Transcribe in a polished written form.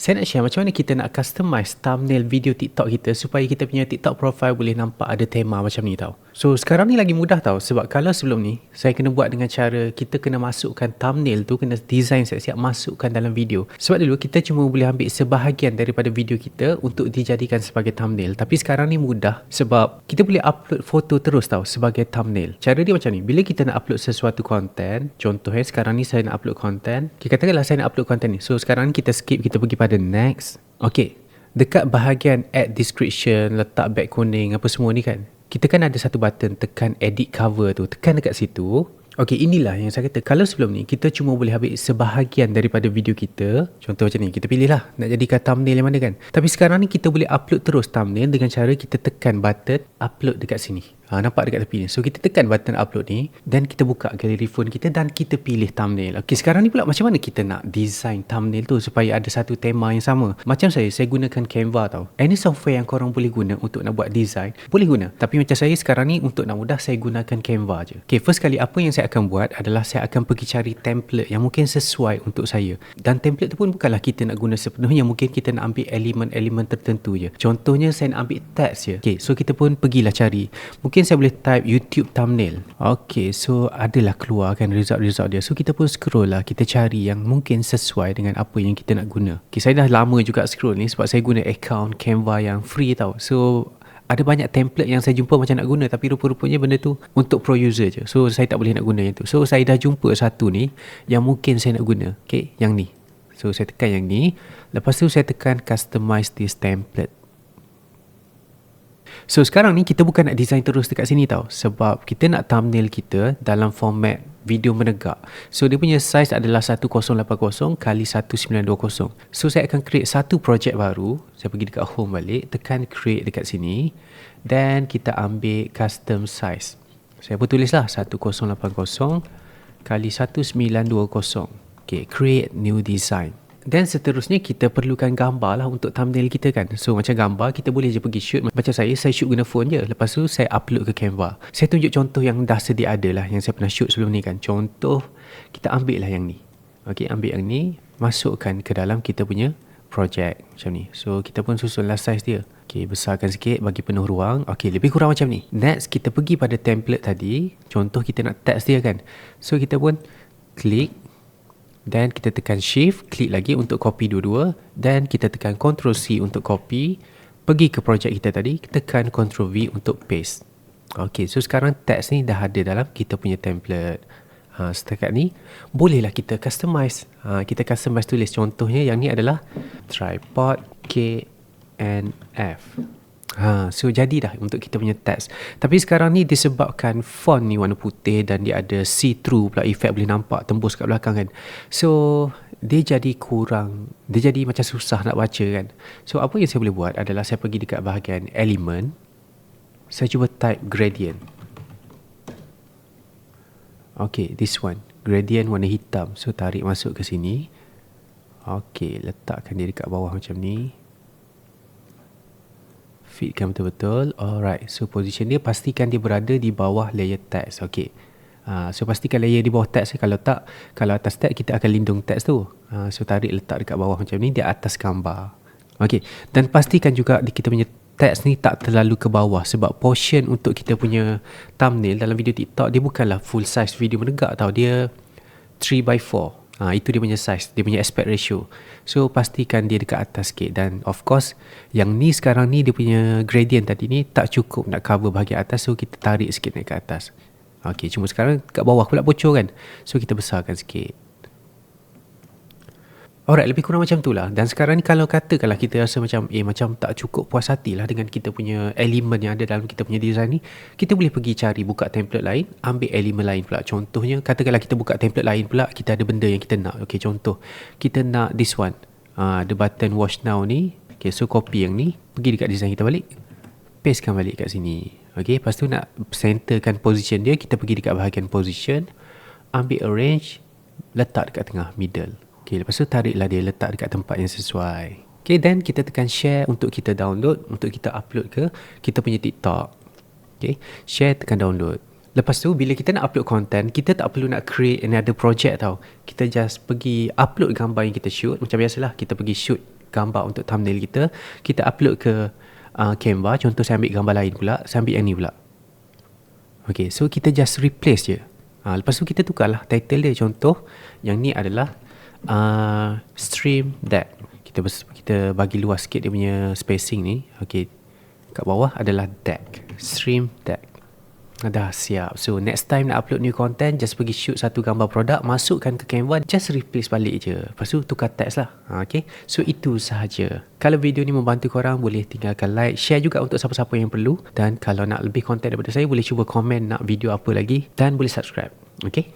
Saya nak share macam mana kita nak customize thumbnail video TikTok kita supaya kita punya TikTok profile boleh nampak ada tema macam ni tau. So sekarang ni lagi mudah tau, sebab kalau sebelum ni saya kena buat dengan cara kita kena masukkan thumbnail tu, kena design siap-siap masukkan dalam video. Sebab dulu kita cuma boleh ambil sebahagian daripada video kita untuk dijadikan sebagai thumbnail. Tapi sekarang ni mudah sebab kita boleh upload foto terus tau sebagai thumbnail. Cara dia macam ni, bila kita nak upload sesuatu konten, contohnya sekarang ni saya nak upload konten, katakanlah saya nak upload konten ni. So sekarang ni kita skip, kita pergi pada next. Okay, dekat bahagian add description, letak back kuning apa semua ni kan, kita kan ada satu button, tekan edit cover tu, tekan dekat situ. Okay, inilah yang saya kata, kalau sebelum ni kita cuma boleh ambil sebahagian daripada video kita, contoh macam ni, kita pilih lah nak jadikan thumbnail yang mana kan. Tapi sekarang ni kita boleh upload terus thumbnail dengan cara kita tekan button upload dekat sini. Nampak dekat tepi ni. So kita tekan button upload ni, dan kita buka galeri phone kita dan kita pilih thumbnail. Okay, sekarang ni pula macam mana kita nak design thumbnail tu supaya ada satu tema yang sama. Macam saya gunakan Canva tau. Any software yang korang boleh guna untuk nak buat design, boleh guna. Tapi macam saya sekarang ni, untuk nak mudah, saya gunakan Canva je. Okay, first kali apa yang saya akan buat adalah saya akan pergi cari template yang mungkin sesuai untuk saya. Dan template tu pun bukanlah kita nak guna sepenuhnya, mungkin kita nak ambil elemen-elemen tertentu je. Contohnya saya nak ambil text je. Okay, so kita pun pergilah cari. Mungkin saya boleh type YouTube thumbnail. Okay, so adalah keluar kan result-result dia. So kita pun scroll lah, kita cari yang mungkin sesuai dengan apa yang kita nak guna. Okay, saya dah lama juga scroll ni sebab saya guna account Canva yang free tau. So ada banyak template yang saya jumpa macam nak guna, tapi rupa-rupanya benda tu untuk pro user je. So saya tak boleh nak guna yang tu. So saya dah jumpa satu ni yang mungkin saya nak guna. Okay, yang ni. So saya tekan yang ni. Lepas tu saya tekan customize this template. So sekarang ni kita bukan nak design terus dekat sini tau, sebab kita nak thumbnail kita dalam format video menegak. So dia punya size adalah 1080 x 1920. So saya akan create satu projek baru. Saya pergi dekat home balik, tekan create dekat sini, dan kita ambil custom size. Saya pun tulislah 1080 x 1920. Okay, create new design. Dan seterusnya kita perlukan gambar lah untuk thumbnail kita kan. So macam gambar kita boleh je pergi shoot. Macam saya shoot guna phone je. Lepas tu saya upload ke Canva. Saya tunjuk contoh yang dah sedia ada lah, yang saya pernah shoot sebelum ni kan. Contoh, kita ambil lah yang ni. Okay, ambil yang ni, masukkan ke dalam kita punya project macam ni. So kita pun susunlah size dia. Okay, besarkan sikit bagi penuh ruang. Okay, lebih kurang macam ni. Next, kita pergi pada template tadi. Contoh kita nak text dia kan. So kita pun klik, dan kita tekan shift, klik lagi untuk copy dua-dua, dan kita tekan Ctrl C untuk copy, pergi ke projek kita tadi, tekan Ctrl V untuk paste. Ok, so sekarang text ni dah ada dalam kita punya template. Setakat ni bolehlah kita customize. Kita customize tulis, contohnya yang ni adalah tripod KNF. So jadi dah untuk kita punya text. Tapi sekarang ni disebabkan font ni warna putih dan dia ada see-through pula, efek boleh nampak tembus kat belakang kan. So dia jadi kurang, dia jadi macam susah nak baca kan. So apa yang saya boleh buat adalah saya pergi dekat bahagian element, saya cuba type gradient. Okay, this one, gradient warna hitam. So tarik masuk ke sini. Okay, letakkan dia dekat bawah macam ni, fitkan betul-betul. Alright, so position dia pastikan dia berada di bawah layer text. Okay, so pastikan layer di bawah text. Kalau tak, kalau atas text kita akan lindung text tu. So tarik letak dekat bawah macam ni, di atas gambar. Okay, dan pastikan juga kita punya text ni tak terlalu ke bawah, sebab portion untuk kita punya thumbnail dalam video TikTok dia bukanlah full size video menegak tau, dia 3/4. Itu dia punya size, dia punya aspect ratio. So pastikan dia dekat atas sikit. Dan of course yang ni sekarang ni, dia punya gradient tadi ni tak cukup nak cover bahagian atas, so kita tarik sikit naik ke atas. Ok, cuma sekarang kat bawah pula bocor kan, so kita besarkan sikit. Alright, lebih kurang macam tu lah. Dan sekarang ni kalau katakanlah kita rasa macam macam tak cukup puas hati lah dengan kita punya elemen yang ada dalam kita punya design ni, kita boleh pergi cari, buka template lain, ambil elemen lain pula. Contohnya, katakanlah kita buka template lain pula, kita ada benda yang kita nak. Okay, contoh kita nak this one, the button watch now ni. Okay, so copy yang ni, pergi dekat design kita balik, pastekan balik kat sini. Okay, lepas tu nak centerkan position dia, kita pergi dekat bahagian position, ambil arrange, letak dekat tengah, middle. Okay, lepas tu tariklah dia letak dekat tempat yang sesuai. Okay, then kita tekan share untuk kita download, untuk kita upload ke kita punya TikTok. Okay, share, tekan download. Lepas tu bila kita nak upload content, kita tak perlu nak create another project tau. Kita just pergi upload gambar yang kita shoot. Macam biasalah, kita pergi shoot gambar untuk thumbnail kita. Kita upload ke Canva. Contoh saya ambil gambar lain pula, saya ambil yang ni pula. Okay, so kita just replace je. Lepas tu kita tukarlah title dia. Contoh yang ni adalah stream deck. Kita bagi luas sikit dia punya spacing ni. Okay, kat bawah adalah deck, stream deck. Dah siap. So next time nak upload new content, just pergi shoot satu gambar produk, masukkan ke Canva, just replace balik je. Lepas tu tukar teks lah. Okay, so itu sahaja. Kalau video ni membantu korang, boleh tinggalkan like, share juga untuk siapa-siapa yang perlu. Dan kalau nak lebih content daripada saya, boleh cuba komen nak video apa lagi. Dan boleh subscribe. Okay.